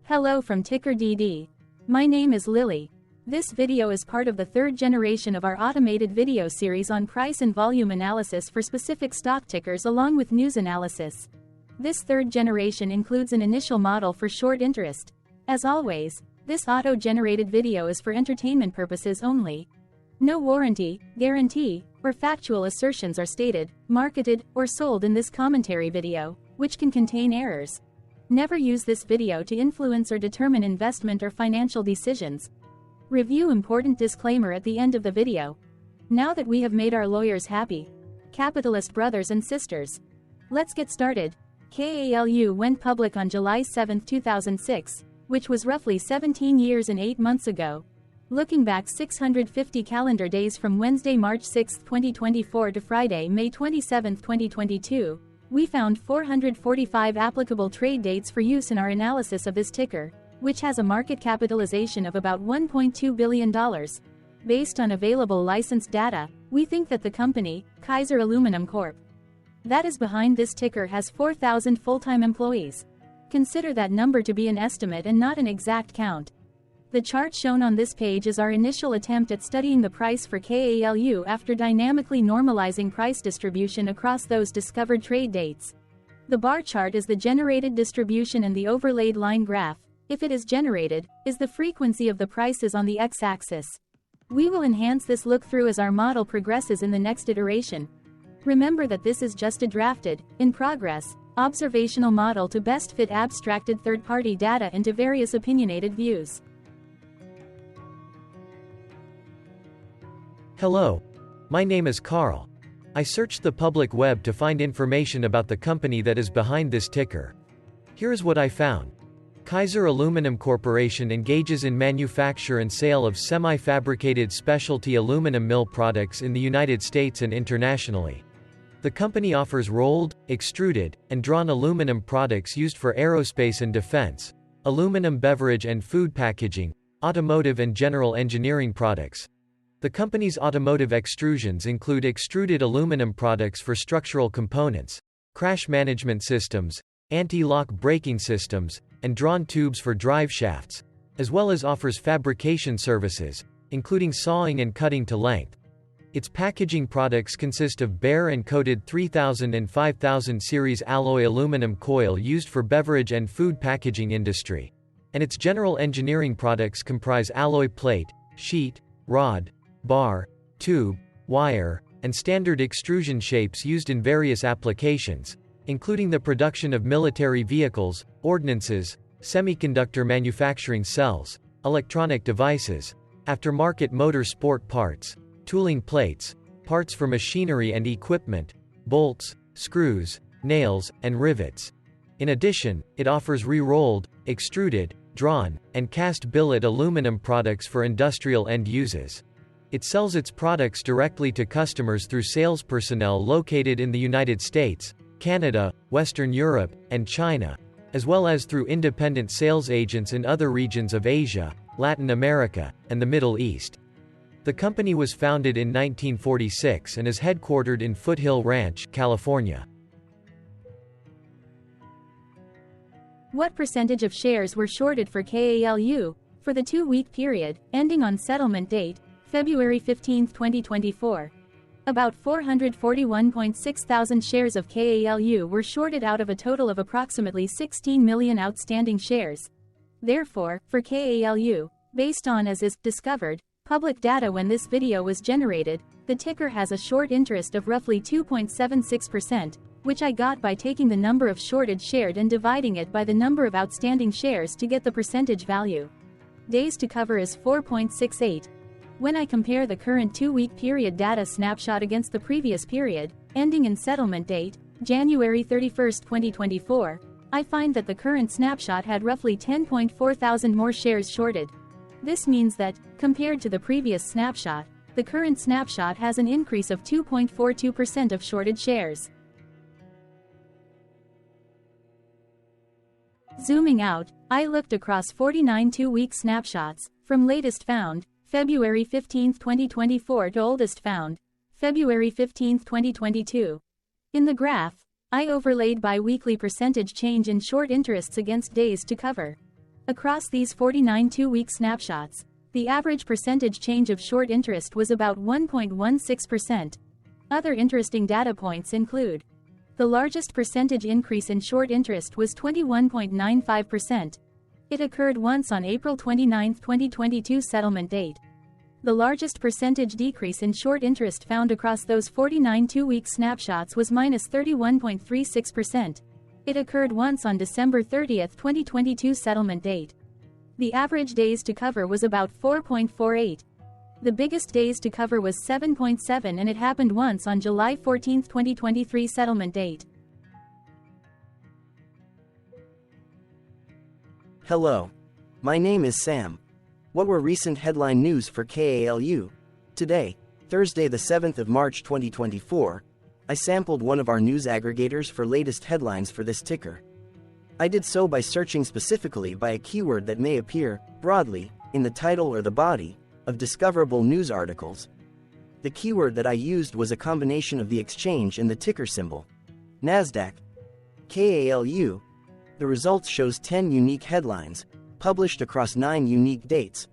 Hello from TickerDD. My name is Lily. This video is part of the third generation of our automated video series on price and volume analysis for specific stock tickers along with news analysis. This third generation includes an initial model for short interest. As always, this auto-generated video is for entertainment purposes only. No warranty, guarantee, or factual assertions are stated, marketed, or sold in this commentary video, which can contain errors. Never use this video to influence or determine investment or financial decisions. Review important disclaimer at the end of the video. Now that we have made our lawyers happy, capitalist brothers and sisters, let's get started. KALU went public on July 7, 2006, which was roughly 17 years and 8 months ago. Looking back 650 calendar days from Wednesday, March 6, 2024 to Friday, May 27, 2022, we found 445 applicable trade dates for use in our analysis of this ticker, which has a market capitalization of about $1.2 billion. Based on available licensed data, we think that the company, Kaiser Aluminum Corp., that is behind this ticker has 4,000 full-time employees. Consider that number to be an estimate and not an exact count. The chart shown on this page is our initial attempt at studying the price for KALU after dynamically normalizing price distribution across those discovered trade dates. The bar chart is the generated distribution and the overlaid line graph, if it is generated, is the frequency of the prices on the x-axis. We will enhance this look-through as our model progresses in the next iteration. Remember that this is just a drafted, in progress, observational model to best fit abstracted third-party data into various opinionated views. Hello. My name is Carl. I searched the public web to find information about the company that is behind this ticker. Here is what I found. Kaiser Aluminum Corporation engages in manufacture and sale of semi-fabricated specialty aluminum mill products in the United States and internationally. The company offers rolled, extruded, and drawn aluminum products used for aerospace and defense, aluminum beverage and food packaging, automotive and general engineering products. The company's automotive extrusions include extruded aluminum products for structural components, crash management systems, anti-lock braking systems, and drawn tubes for drive shafts, as well as offers fabrication services, including sawing and cutting to length. Its packaging products consist of bare and coated 3000 and 5000 series alloy aluminum coil used for beverage and food packaging industry, and its general engineering products comprise alloy plate, sheet, rod, bar, tube, wire, and standard extrusion shapes used in various applications, including the production of military vehicles, ordnances, semiconductor manufacturing cells, electronic devices, aftermarket motor sport parts, tooling plates, parts for machinery and equipment, bolts, screws, nails, and rivets. In addition, it offers re-rolled, extruded, drawn, and cast billet aluminum products for industrial end uses. It sells its products directly to customers through sales personnel located in the United States, Canada, Western Europe, and China, as well as through independent sales agents in other regions of Asia, Latin America, and the Middle East. The company was founded in 1946 and is headquartered in Foothill Ranch, California. What percentage of shares were shorted for KALU for the 2-week period, ending on settlement date, February 15, 2024? About 441.6 thousand shares of KALU were shorted out of a total of approximately 16 million outstanding shares. Therefore, for KALU, based on as is discovered public data when this video was generated, the ticker has a short interest of roughly 2.76%, which I got by taking the number of shorted shares and dividing it by the number of outstanding shares to get the percentage value. Days to cover is 4.68. When I compare the current 2-week period data snapshot against the previous period, ending in settlement date, January 31, 2024, I find that the current snapshot had roughly 10.4 thousand more shares shorted. This means that, compared to the previous snapshot, the current snapshot has an increase of 2.42% of shorted shares. Zooming out, I looked across 49 2-week snapshots, from latest found, February 15, 2024 to oldest found, February 15, 2022. In the graph, I overlaid bi-weekly percentage change in short interests against days to cover. Across these 49 two-week snapshots, the average percentage change of short interest was about 1.16%. Other interesting data points include: the largest percentage increase in short interest was 21.95%. It occurred once on April 29, 2022 settlement date. The largest percentage decrease in short interest found across those 49 two-week snapshots was -31.36%. It occurred once on December 30, 2022 settlement date. The average days to cover was about 4.48. The biggest days to cover was 7.7, and it happened once on July 14, 2023 settlement date. Hello. My name is Sam. What were recent headline news for KALU? Today, Thursday the 7th of March 2024, I sampled one of our news aggregators for latest headlines for this ticker. I did so by searching specifically by a keyword that may appear, broadly, in the title or the body of discoverable news articles. The keyword that I used was a combination of the exchange and the ticker symbol, NASDAQ. KALU. The results shows 10 unique headlines, published across 9 unique dates.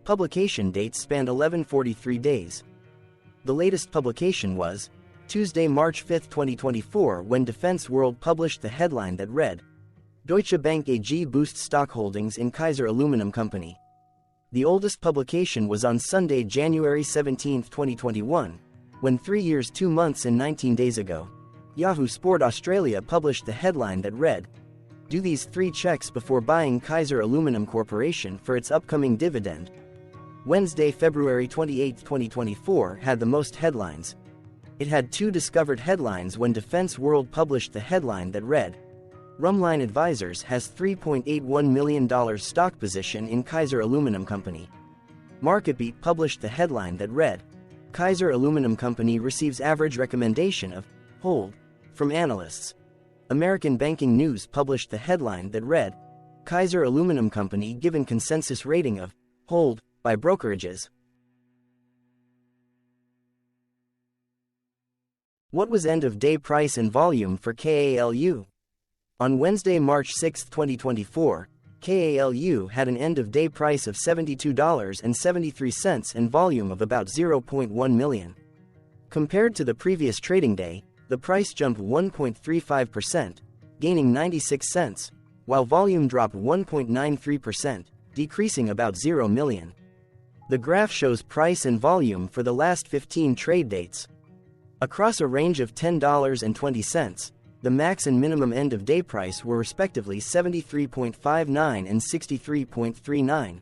Publication dates spanned 1143 days. The latest publication was Tuesday, March 5, 2024, when Defense World published the headline that read, Deutsche Bank AG boosts stock holdings in Kaiser Aluminum Company. The oldest publication was on Sunday, January 17, 2021, when 3 years, 2 months and 19 days ago, Yahoo Sport Australia published the headline that read, Do these 3 checks before buying Kaiser Aluminum Corporation for its upcoming dividend. Wednesday, February 28, 2024 had the most headlines. It had 2 discovered headlines when Defense World published the headline that read, Rumline Advisors has $3.81 million stock position in Kaiser Aluminum Company. MarketBeat published the headline that read, Kaiser Aluminum Company receives average recommendation of hold from analysts. American Banking News published the headline that read, Kaiser Aluminum Company given consensus rating of hold by brokerages. What was end-of-day price and volume for KALU? On Wednesday, March 6, 2024, KALU had an end-of-day price of $72.73 and volume of about 0.1 million. Compared to the previous trading day, the price jumped 1.35%, gaining 96 cents, while volume dropped 1.93%, decreasing about 0 million. The graph shows price and volume for the last 15 trade dates. Across a range of $10.20, the max and minimum end-of-day price were respectively 73.59 and 63.39.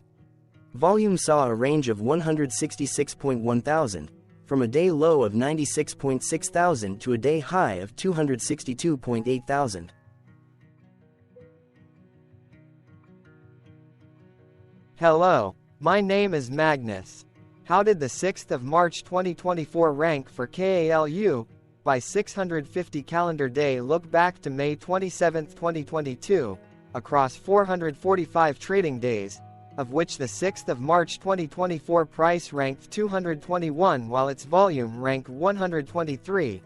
Volume saw a range of 166.1 thousand, from a day low of 96.6 thousand to a day high of 262.8 thousand. Hello, my name is Magnus. How did the 6th of March 2024 rank for KALU? By 650 calendar day look back to May 27, 2022, across 445 trading days, of which the 6th of March 2024 price ranked 221 while its volume ranked 123.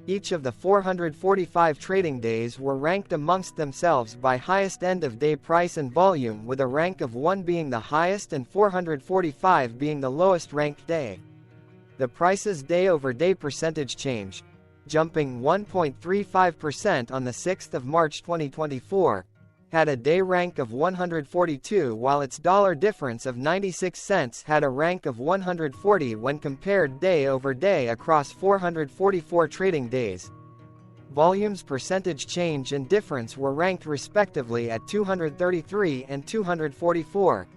Each of the 445 trading days were ranked amongst themselves by highest end-of-day price and volume, with a rank of 1 being the highest and 445 being the lowest ranked day. The price's day-over-day percentage change, jumping 1.35% on the 6th of March 2024, had a day rank of 142 while its dollar difference of 96 cents had a rank of 140 when compared day over day across 444 trading days. Volume's percentage change and difference were ranked respectively at 233 and 244.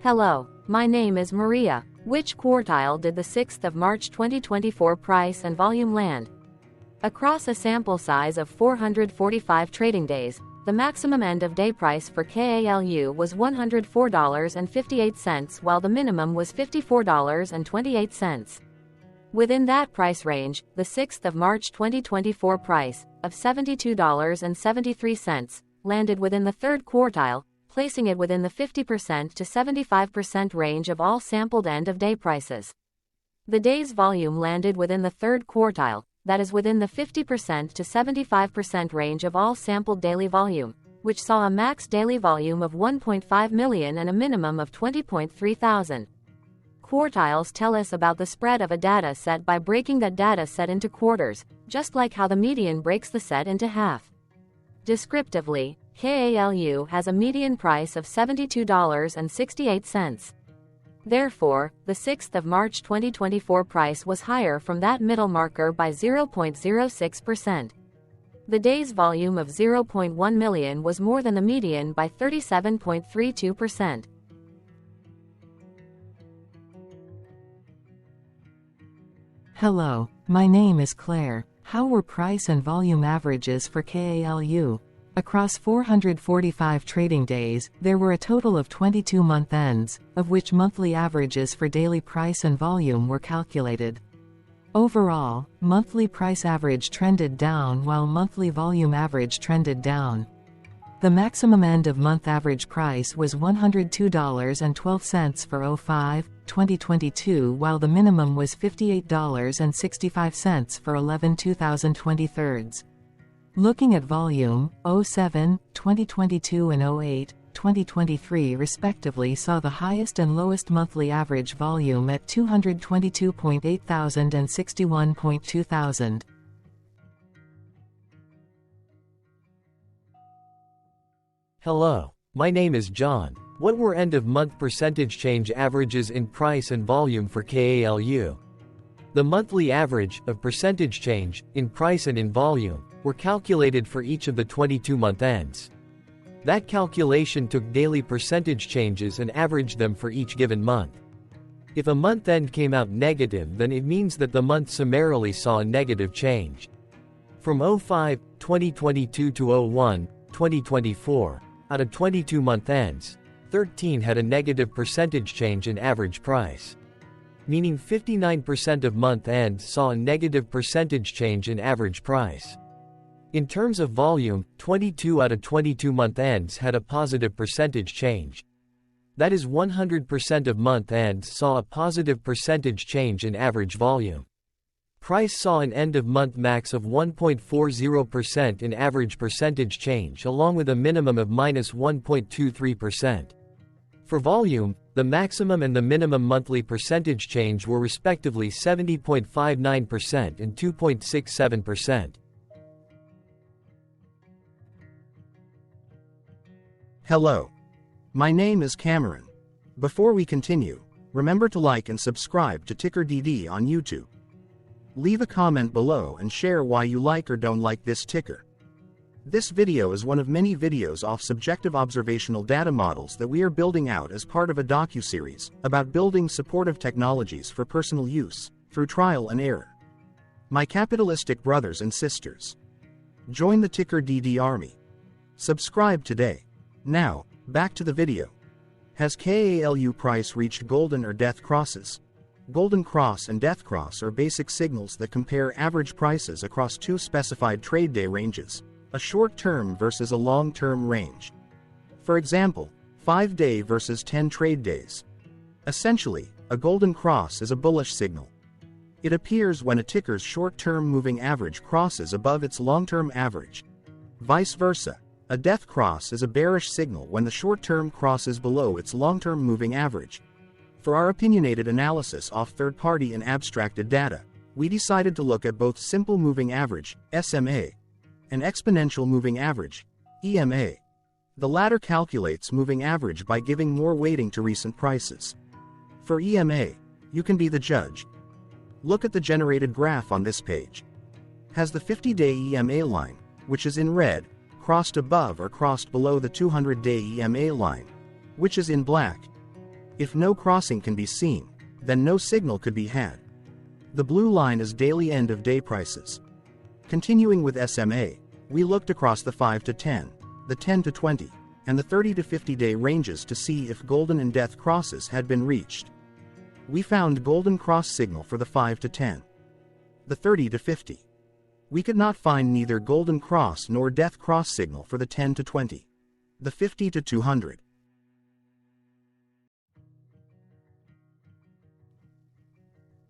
Hello, my name is Maria. Which quartile did the 6th of March 2024 price and volume land? Across a sample size of 445 trading days, the maximum end-of-day price for KALU was $104.58 while the minimum was $54.28. Within that price range, the 6th of March 2024 price, of $72.73, landed within the third quartile, placing it within the 50% to 75% range of all sampled end-of-day prices. The day's volume landed within the third quartile, that is within the 50% to 75% range of all sampled daily volume, which saw a max daily volume of 1.5 million and a minimum of 20.3 thousand. Quartiles tell us about the spread of a data set by breaking that data set into quarters, just like how the median breaks the set into half. Descriptively, KALU has a median price of $72.68. Therefore, the 6th of March 2024 price was higher from that middle marker by 0.06%. The day's volume of 0.1 million was more than the median by 37.32%. Hello, my name is Claire. How were price and volume averages for KALU? Across 445 trading days, there were a total of 22 month ends, of which monthly averages for daily price and volume were calculated. Overall, monthly price average trended down while monthly volume average trended down. The maximum end of month average price was $102.12 for 05/2022, while the minimum was $58.65 for 11/2023. Looking at volume, 07/2022 and 08/2023 respectively saw the highest and lowest monthly average volume at 222.8 thousand and 61.2 thousand. Hello, my name is John. What were end-of-month percentage change averages in price and volume for KALU? The monthly average of percentage change in price and in volume were calculated for each of the 22-month ends. That calculation took daily percentage changes and averaged them for each given month. If a month end came out negative, then it means that the month summarily saw a negative change. From 05/2022 to 01/2024, out of 22 month ends, 13 had a negative percentage change in average price. Meaning 59% of month ends saw a negative percentage change in average price. In terms of volume, 22 out of 22 month ends had a positive percentage change. That is 100% of month ends saw a positive percentage change in average volume. Price saw an end-of-month max of 1.40% in average percentage change, along with a minimum of -1.23%. For volume, the maximum and the minimum monthly percentage change were respectively 70.59% and 2.67%. Hello. My name is Cameron. Before we continue, remember to like and subscribe to TickerDD on YouTube. Leave a comment below and share why you like or don't like this ticker. This video is one of many videos off subjective observational data models that we are building out as part of a docu-series about building supportive technologies for personal use, through trial and error. My capitalistic brothers and sisters, join the TickerDD army. Subscribe today. Now, back to the video. Has KALU price reached golden or death crosses? Golden cross and death cross are basic signals that compare average prices across two specified trade day ranges, a short-term versus a long-term range. For example, 5-day versus 10 trade days. Essentially, a golden cross is a bullish signal. It appears when a ticker's short-term moving average crosses above its long-term average. Vice versa, a death cross is a bearish signal when the short-term crosses below its long-term moving average. For our opinionated analysis off third-party and abstracted data, we decided to look at both simple moving average, SMA, and exponential moving average, EMA. The latter calculates moving average by giving more weighting to recent prices. For EMA, you can be the judge. Look at the generated graph on this page. Has the 50-day EMA line, which is in red, crossed above or crossed below the 200-day EMA line, which is in black? If no crossing can be seen, then no signal could be had. The blue line is daily end-of-day prices. Continuing with SMA, we looked across the 5 to 10, the 10 to 20, and the 30 to 50-day ranges to see if golden and death crosses had been reached. We found golden cross signal for the 5 to 10. The 30 to 50. We could not find neither golden cross nor death cross signal for the 10 to 20. The 50 to 200.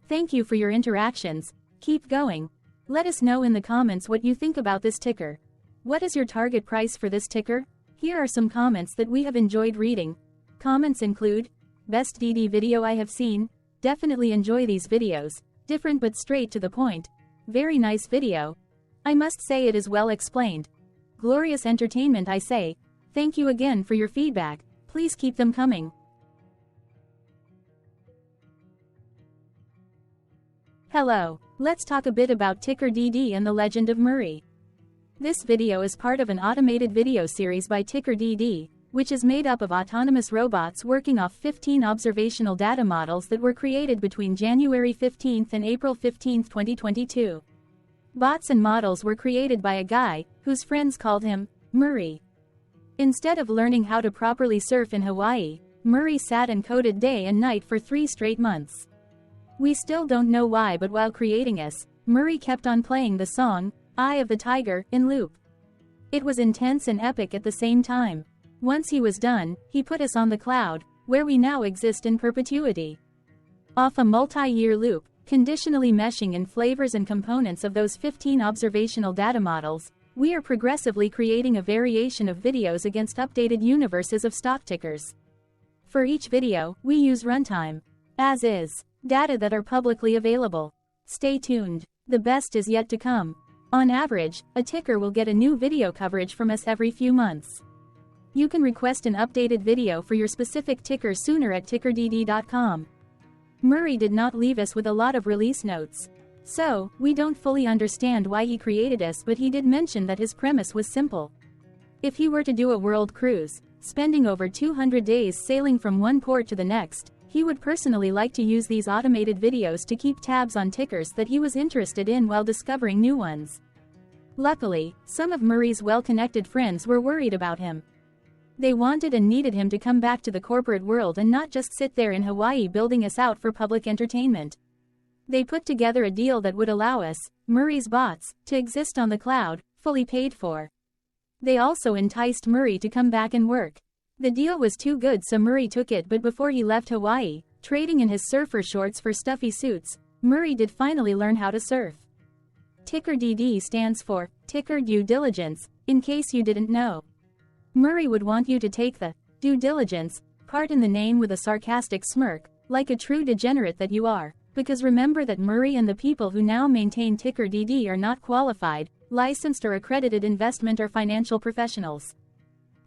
Thank you for your interactions. Keep going. Let us know in the comments what you think about this ticker. What is your target price for this ticker? Here are some comments that we have enjoyed reading. Comments include, best DD video I have seen, definitely enjoy these videos, different but straight to the point, very nice video. I must say it is well explained. Glorious entertainment I say, thank you again for your feedback, please keep them coming. Hello, let's talk a bit about TickerDD and the Legend of Murray. This video is part of an automated video series by TickerDD, which is made up of autonomous robots working off 15 observational data models that were created between January 15 and April 15, 2022. Bots and models were created by a guy, whose friends called him Murray. Instead of learning how to properly surf in Hawaii, Murray sat and coded day and night for 3 straight months. We still don't know why, but while creating us, Murray kept on playing the song, Eye of the Tiger, in loop. It was intense and epic at the same time. Once he was done, he put us on the cloud, where we now exist in perpetuity. Off a multi-year loop, conditionally meshing in flavors and components of those 15 observational data models, we are progressively creating a variation of videos against updated universes of stock tickers. For each video, we use runtime, as is, data that are publicly available. Stay tuned, the best is yet to come. On average, a ticker will get a new video coverage from us every few months. You can request an updated video for your specific ticker sooner at TickerDD.com. Murray did not leave us with a lot of release notes. So, we don't fully understand why he created us, but he did mention that his premise was simple. If he were to do a world cruise, spending over 200 days sailing from one port to the next, he would personally like to use these automated videos to keep tabs on tickers that he was interested in while discovering new ones. Luckily, some of Murray's well-connected friends were worried about him. They wanted and needed him to come back to the corporate world and not just sit there in Hawaii building us out for public entertainment. They put together a deal that would allow us, Murray's bots, to exist on the cloud, fully paid for. They also enticed Murray to come back and work. The deal was too good, so Murray took it, but before he left Hawaii, trading in his surfer shorts for stuffy suits, Murray did finally learn how to surf. TickerDD stands for Ticker Due Diligence, in case you didn't know. Murray would want you to take the due diligence part in the name with a sarcastic smirk, like a true degenerate that you are, because remember that Murray and the people who now maintain TickerDD are not qualified, licensed or accredited investment or financial professionals.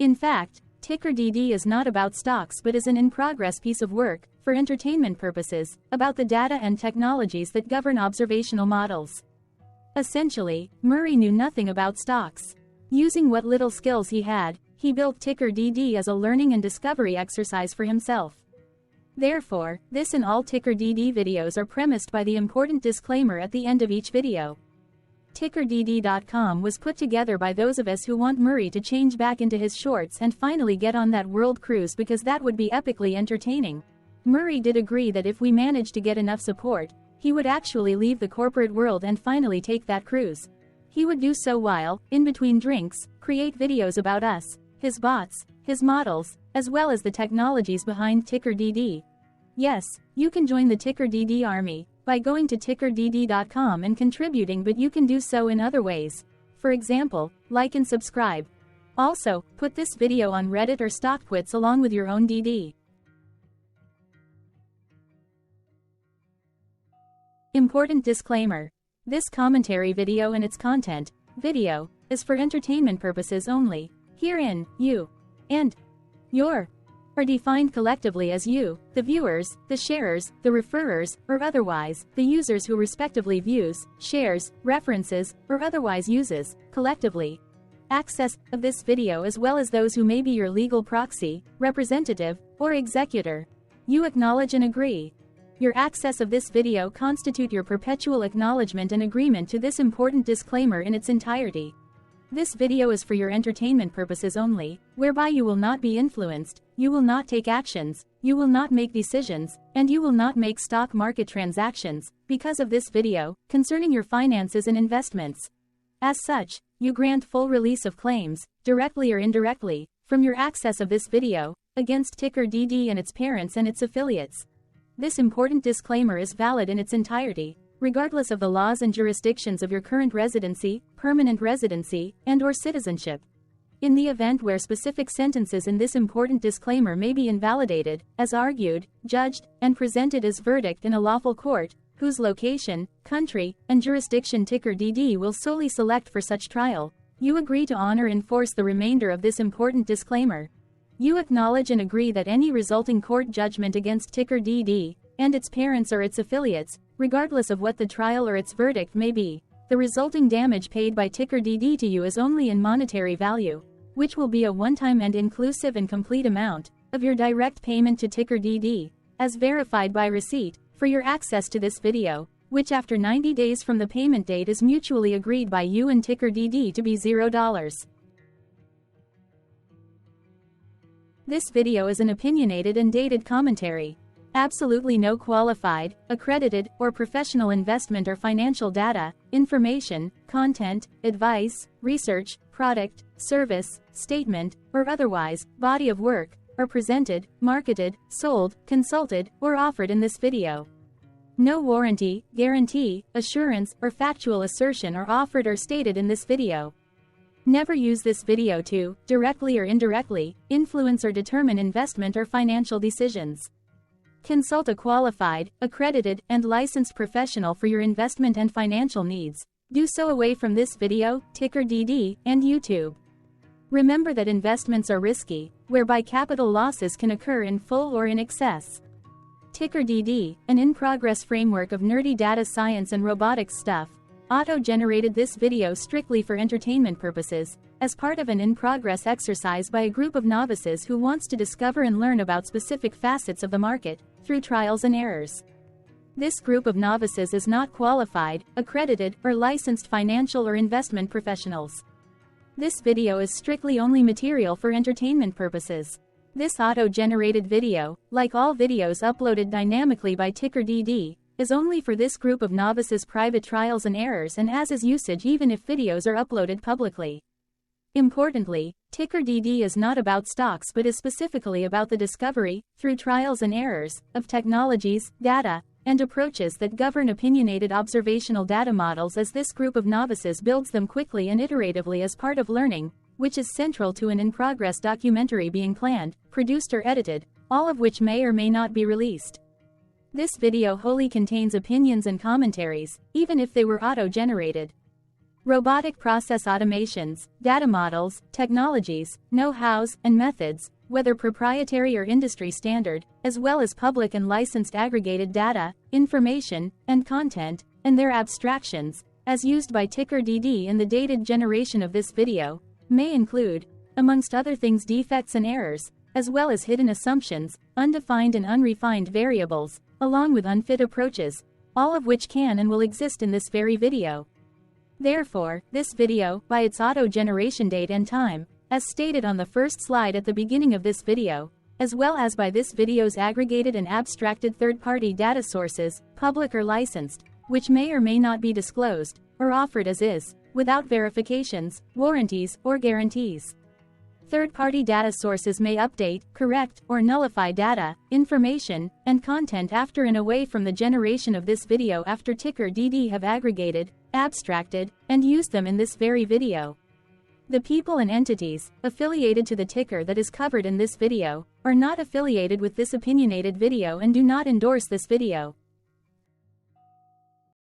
In fact, TickerDD is not about stocks but is an in-progress piece of work, for entertainment purposes, about the data and technologies that govern observational models. Essentially, Murray knew nothing about stocks. Using what little skills he had, he built TickerDD as a learning and discovery exercise for himself. Therefore, this and all TickerDD videos are premised by the important disclaimer at the end of each video. TickerDD.com was put together by those of us who want Murray to change back into his shorts and finally get on that world cruise, because that would be epically entertaining. Murray did agree that if we managed to get enough support, he would actually leave the corporate world and finally take that cruise. He would do so while, in between drinks, create videos about us, his bots, his models, as well as the technologies behind TickerDD. Yes, you can join the TickerDD army by going to TickerDD.com and contributing, but you can do so in other ways. For example, like and subscribe. Also, put this video on Reddit or StockTwits along with your own DD. Important disclaimer. This commentary video and its content, video, is for entertainment purposes only. Herein, you and your are defined collectively as you, the viewers, the sharers, the referrers, or otherwise, the users who respectively views, shares, references, or otherwise uses, collectively, access of this video, as well as those who may be your legal proxy, representative, or executor. You acknowledge and agree. Your access of this video constitute your perpetual acknowledgement and agreement to this important disclaimer in its entirety. This video is for your entertainment purposes only, whereby you will not be influenced, you will not take actions, you will not make decisions, and you will not make stock market transactions, because of this video, concerning your finances and investments. As such, you grant full release of claims, directly or indirectly, from your access of this video, against TickerDD and its parents and its affiliates. This important disclaimer is valid in its entirety. regardless of the laws and jurisdictions of your current residency, permanent residency, and/or citizenship. In the event where specific sentences in this important disclaimer may be invalidated, as argued, judged, and presented as verdict in a lawful court, whose location, country, and jurisdiction TickerDD will solely select for such trial, you agree to honor and enforce the remainder of this important disclaimer. You acknowledge and agree that any resulting court judgment against TickerDD, and its parents or its affiliates, regardless of what the trial or its verdict may be, the resulting damage paid by TickerDD to you is only in monetary value, which will be a one-time and inclusive and complete amount of your direct payment to TickerDD, as verified by receipt, for your access to this video, which after 90 days from the payment date is mutually agreed by you and TickerDD to be $0. This video is an opinionated and dated commentary. Absolutely no qualified, accredited, or professional investment or financial data, information, content, advice, research, product, service, statement, or otherwise, body of work, are presented, marketed, sold, consulted, or offered in this video. No warranty, guarantee, assurance, or factual assertion are offered or stated in this video. Never use this video to, directly or indirectly, influence or determine investment or financial decisions. Consult a qualified, accredited, and licensed professional for your investment and financial needs. Do so away from this video, TickerDD, and YouTube. Remember that investments are risky, whereby capital losses can occur in full or in excess. TickerDD, an in-progress framework of nerdy data science and robotics stuff, auto-generated this video strictly for entertainment purposes, as part of an in-progress exercise by a group of novices who wants to discover and learn about specific facets of the market, through trials and errors. This group of novices is not qualified, accredited, or licensed financial or investment professionals. This video is strictly only material for entertainment purposes. This auto-generated video, like all videos uploaded dynamically by TickerDD, is only for this group of novices' private trials and errors and as is usage even if videos are uploaded publicly. Importantly, TickerDD is not about stocks but is specifically about the discovery, through trials and errors, of technologies, data, and approaches that govern opinionated observational data models as this group of novices builds them quickly and iteratively as part of learning, which is central to an in-progress documentary being planned, produced or edited, all of which may or may not be released. This video wholly contains opinions and commentaries, even if they were auto-generated. Robotic process automations, data models, technologies, know-hows, and methods, whether proprietary or industry standard, as well as public and licensed aggregated data, information, and content, and their abstractions, as used by TickerDD in the dated generation of this video, may include, amongst other things, defects and errors, as well as hidden assumptions, undefined and unrefined variables, along with unfit approaches, all of which can and will exist in this very video. Therefore, this video, by its auto-generation date and time, as stated on the first slide at the beginning of this video, as well as by this video's aggregated and abstracted third-party data sources, public or licensed, which may or may not be disclosed, or offered as is, without verifications, warranties, or guarantees. Third-party data sources may update, correct, or nullify data, information, and content after and away from the generation of this video after TickerDD have aggregated, abstracted, and used them in this very video. The people and entities affiliated to the ticker that is covered in this video are not affiliated with this opinionated video and do not endorse this video.